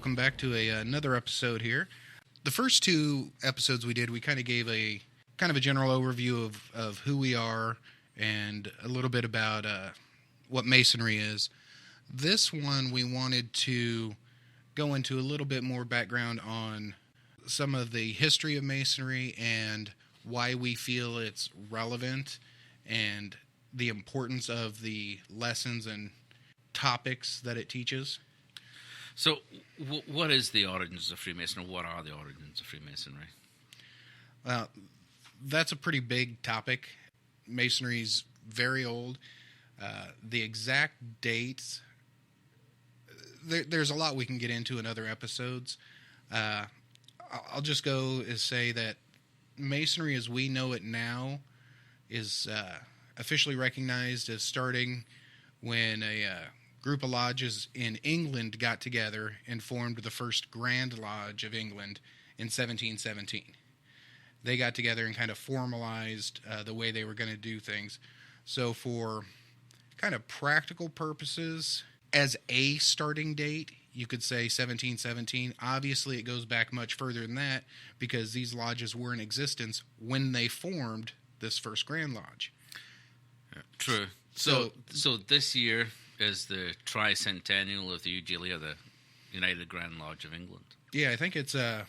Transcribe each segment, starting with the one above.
welcome back to another episode here. The first two episodes we did, we kind of gave a general overview of who we are and a little bit about what Masonry is. This one, we wanted to go into a little bit more background on some of the history of Masonry and why we feel it's relevant and the importance of the lessons and topics that it teaches. So, what is the origins of Freemasonry? What are the origins of Freemasonry? Well, that's a pretty big topic. Masonry's very old. The exact dates, there's a lot we can get into in other episodes. I'll just go and say that Masonry as we know it now is officially recognized as starting when a group of lodges in England got together and formed the first Grand Lodge of England in 1717. They got together and kind of formalized the way they were going to do things. So for kind of practical purposes, as a starting date, you could say 1717. Obviously, it goes back much further than that because these lodges were in existence when they formed this first Grand Lodge. True. So this year is the tricentennial of the UGLA, the United Grand Lodge of England. Yeah, I think it's the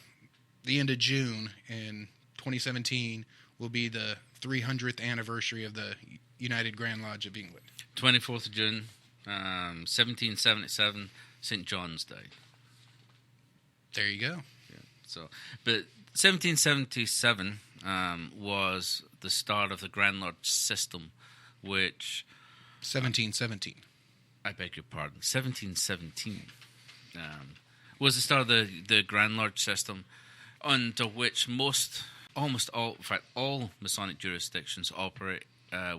end of June, and 2017 will be the 300th anniversary of the United Grand Lodge of England. 24th of June, 1777, St. John's Day. There you go. Yeah. But 1777 was the start of the Grand Lodge system, which 1717. I beg your pardon. 1717 was the start of the Grand Lodge system, under which almost all Masonic jurisdictions operate,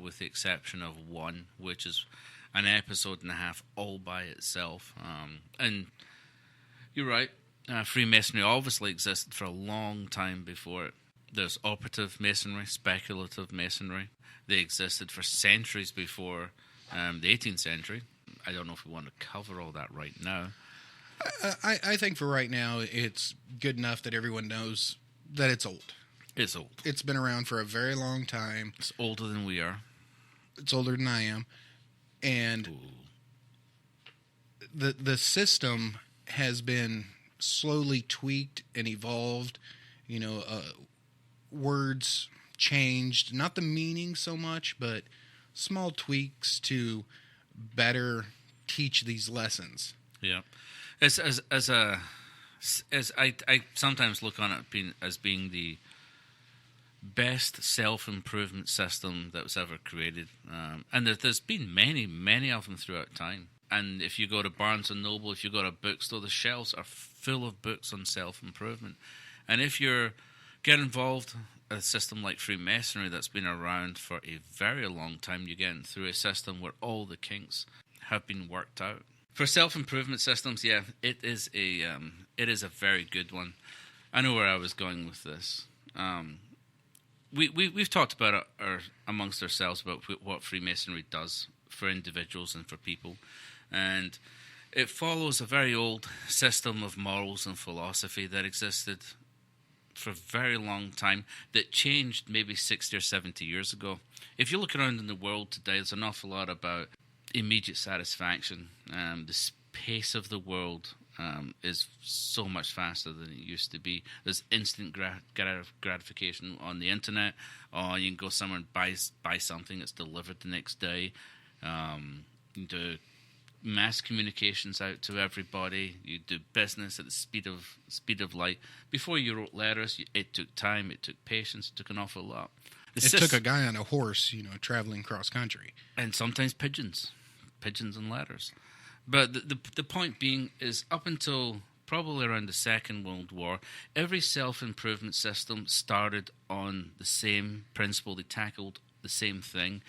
with the exception of one, which is an episode and a half all by itself. And you're right, Freemasonry obviously existed for a long time before it. There's operative Masonry, speculative Masonry. They existed for centuries before the 18th century. I don't know if we want to cover all that right now. I think for right now, it's good enough that everyone knows that it's old. It's old. It's been around for a very long time. It's older than we are. It's older than I am. And the system has been slowly tweaked and evolved. Words changed. Not the meaning so much, but small tweaks to better teach these lessons. Yeah, as I sometimes look on it as being the best self-improvement system that was ever created, and there's been many of them throughout time. And if you go to Barnes and Noble, if you go to a bookstore, the shelves are full of books on self-improvement. And if you're get involved a system like Freemasonry that's been around for a very long time, you're getting through a system where all the kinks have been worked out. For self-improvement systems, yeah, it is a very good one. I know where I was going with this. We've talked about it amongst ourselves about what Freemasonry does for individuals and for people, and it follows a very old system of morals and philosophy that existed for a very long time, that changed maybe 60 or 70 years ago. If you look around in the world today, there's an awful lot about immediate satisfaction. The pace of the world is so much faster than it used to be. There's instant gratification on the internet, or you can go somewhere and buy something that's delivered the next day. You do mass communications out to everybody. You do business at the speed of light. Before you wrote letters, it took time, it took patience, it took an awful lot. It took a guy on a horse, traveling cross country, and sometimes pigeons and letters. But the point being is, up until probably around the Second World War, every self-improvement system started on the same principle. They tackled the same thing.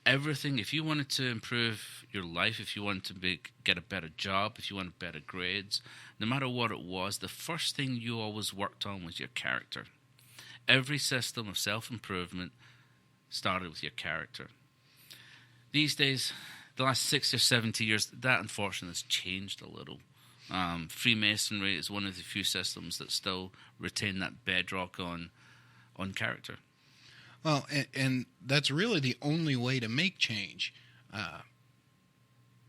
Everything, if you wanted to improve your life, if you wanted to get a better job, if you wanted better grades, no matter what it was, the first thing you always worked on was your character. Every system of self-improvement started with your character. These days, the last 60 or 70 years, that unfortunately has changed a little. Freemasonry is one of the few systems that still retain that bedrock on character. Well, and that's really the only way to make change.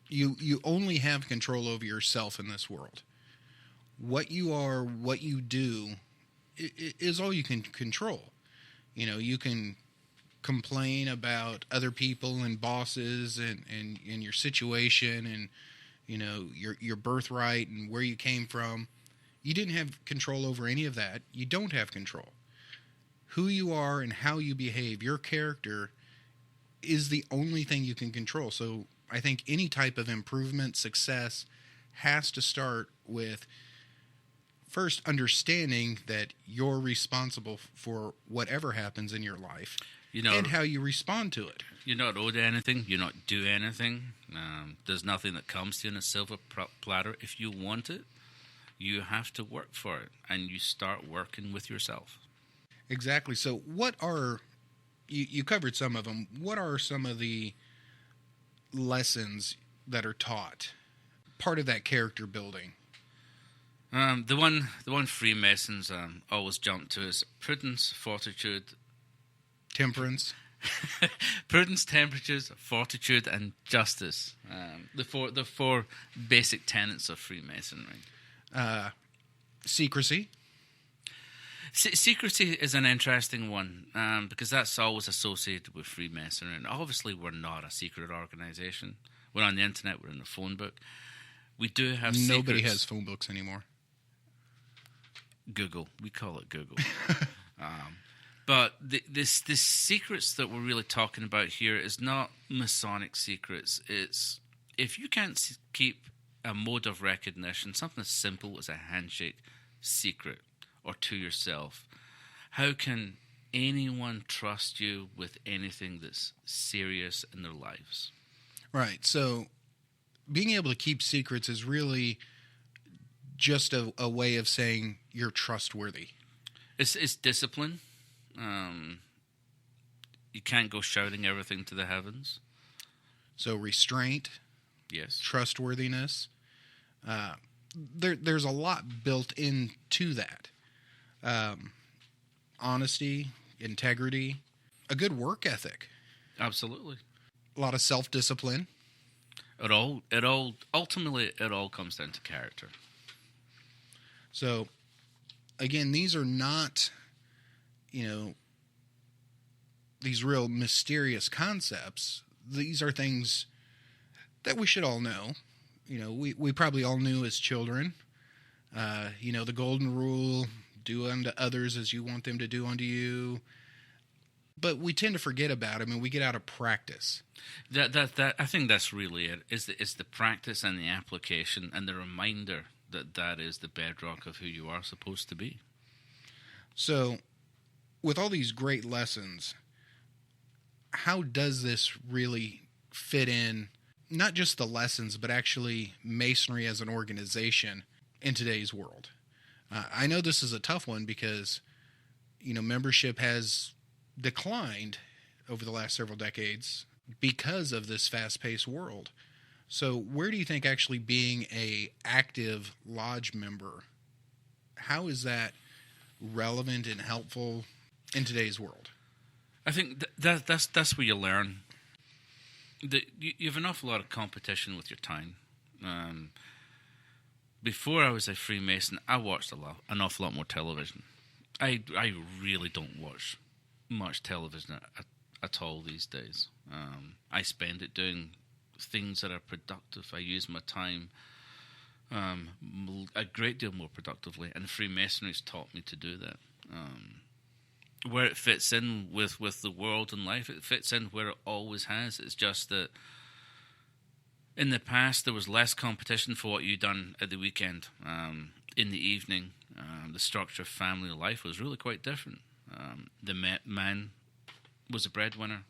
You only have control over yourself in this world. What you are, what you do, is all you can control. You can complain about other people and bosses and your situation and your birthright and where you came from. You didn't have control over any of that. You don't have control. Who you are and how you behave, your character, is the only thing you can control. So I think any type of improvement, success, has to start with first understanding that you're responsible for whatever happens in your life and how you respond to it. You're not owed anything. You're not due anything. There's nothing that comes to you in a silver platter. If you want it, you have to work for it, and you start working with yourself. Exactly. So what are, you covered some of them, what are some of the lessons that are taught, part of that character building? The one Freemasons always jump to is prudence, fortitude, temperance. Prudence, temperance, fortitude, and justice. The four basic tenets of Freemasonry. Secrecy. Secrecy is an interesting one because that's always associated with Freemasonry. And obviously, we're not a secret organization. We're on the internet. We're in the phone book. We do have Nobody secrets. has phone books anymore. Google. We call it Google. But the secrets that we're really talking about here is not Masonic secrets. It's if you can't keep a mode of recognition, something as simple as a handshake, secret or to yourself, how can anyone trust you with anything that's serious in their lives? Right. So being able to keep secrets is really just a way of saying you're trustworthy. It's discipline. You can't go shouting everything to the heavens. So restraint, yes, trustworthiness. There's a lot built into that. Honesty, integrity, a good work ethic. Absolutely. A lot of self-discipline. Ultimately, it all comes down to character. So, again, these are not, these real mysterious concepts. These are things that we should all know. We probably all knew as children. The golden rule, do unto others as you want them to do unto you. But we tend to forget about them, and we get out of practice. That I think that's really it. It's the practice and the application and the reminder that is the bedrock of who you are supposed to be. So, with all these great lessons, how does this really fit in, not just the lessons, but actually Masonry as an organization in today's world? I know this is a tough one because, membership has declined over the last several decades because of this fast-paced world. So where do you think actually being a active lodge member, how is that relevant and helpful in today's world? I think that's where you learn. You have an awful lot of competition with your time. Before I was a Freemason, I watched an awful lot more television. I really don't watch much television at all these days. I spend it doing things that are productive. I use my time a great deal more productively, and Freemasonry's taught me to do that. Where it fits in with the world and life, it fits in where it always has. It's just that in the past there was less competition for what you'd done at the weekend. In the evening, the structure of family life was really quite different. The man was a breadwinner.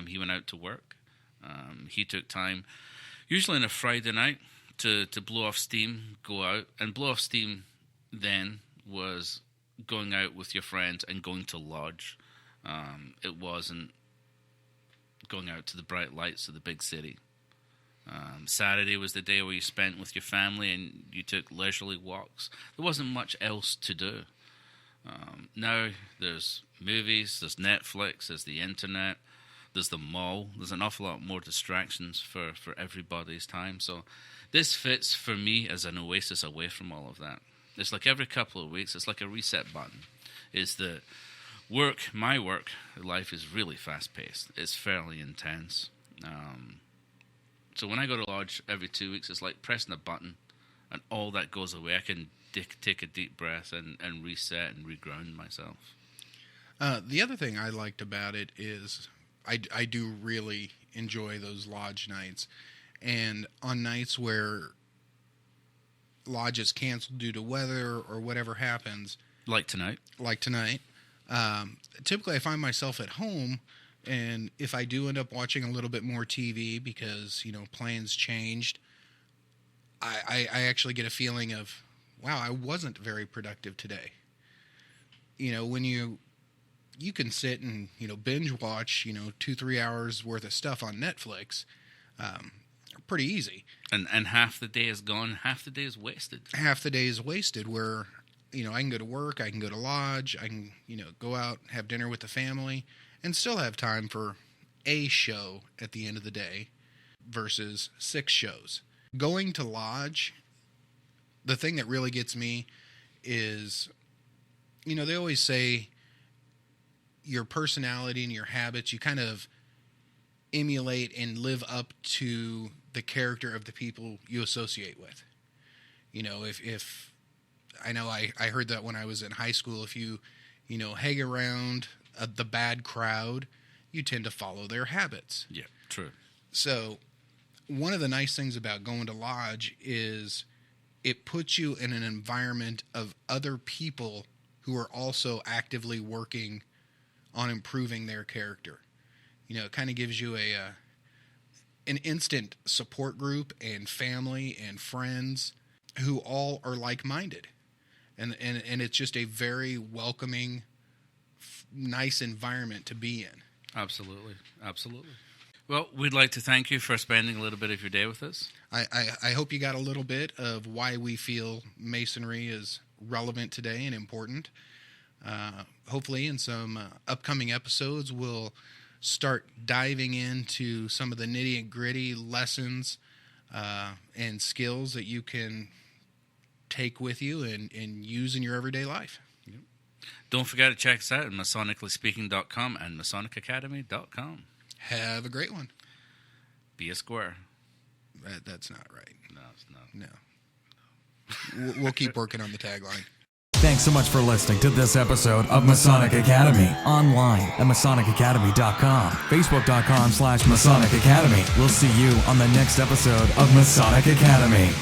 He went out to work. He took time, usually on a Friday night, to blow off steam, go out. And blow off steam then was going out with your friends and going to lodge. It wasn't going out to the bright lights of the big city. Saturday was the day where you spent with your family and you took leisurely walks. There wasn't much else to do. Now there's movies, there's Netflix, there's the internet, there's the mall. There's an awful lot more distractions for everybody's time. So this fits for me as an oasis away from all of that. It's like every couple of weeks, it's like a reset button. Is that my work life is really fast-paced. It's fairly intense. So when I go to lodge every 2 weeks, it's like pressing a button and all that goes away. I can take a deep breath and reset and reground myself. The other thing I liked about it is I do really enjoy those lodge nights. And on nights where lodge is canceled due to weather or whatever happens. Like tonight. Typically I find myself at home, and if I do end up watching a little bit more TV because, plans changed, I actually get a feeling of, wow, I wasn't very productive today. When you can sit and, binge watch, 2-3 hours worth of stuff on Netflix, pretty easy. And half the day is gone, half the day is wasted. Half the day is wasted where, I can go to work, I can go to lodge, I can, go out, have dinner with the family, and still have time for a show at the end of the day versus 6 shows. Going to lodge, the thing that really gets me is, they always say your personality and your habits, you kind of emulate and live up to the character of the people you associate with. If I know I heard that when I was in high school, if you hang around the bad crowd, you tend to follow their habits. Yeah, true. So one of the nice things about going to lodge is it puts you in an environment of other people who are also actively working on improving their character. It kind of gives you an instant support group and family and friends who all are like-minded. And it's just a very welcoming, nice environment to be in. Absolutely. Well, we'd like to thank you for spending a little bit of your day with us. I hope you got a little bit of why we feel Masonry is relevant today and important. Hopefully in some upcoming episodes, we'll start diving into some of the nitty-gritty lessons and skills that you can take with you and use in your everyday life. Yep. Don't forget to check us out at masonicallyspeaking.com and masonicacademy.com. Have a great one. Be a square. That's not right. No, it's not. No. We'll keep working on the tagline. Thanks so much for listening to this episode of Masonic Academy. Online at MasonicAcademy.com, Facebook.com/Masonic Academy. We'll see you on the next episode of Masonic Academy.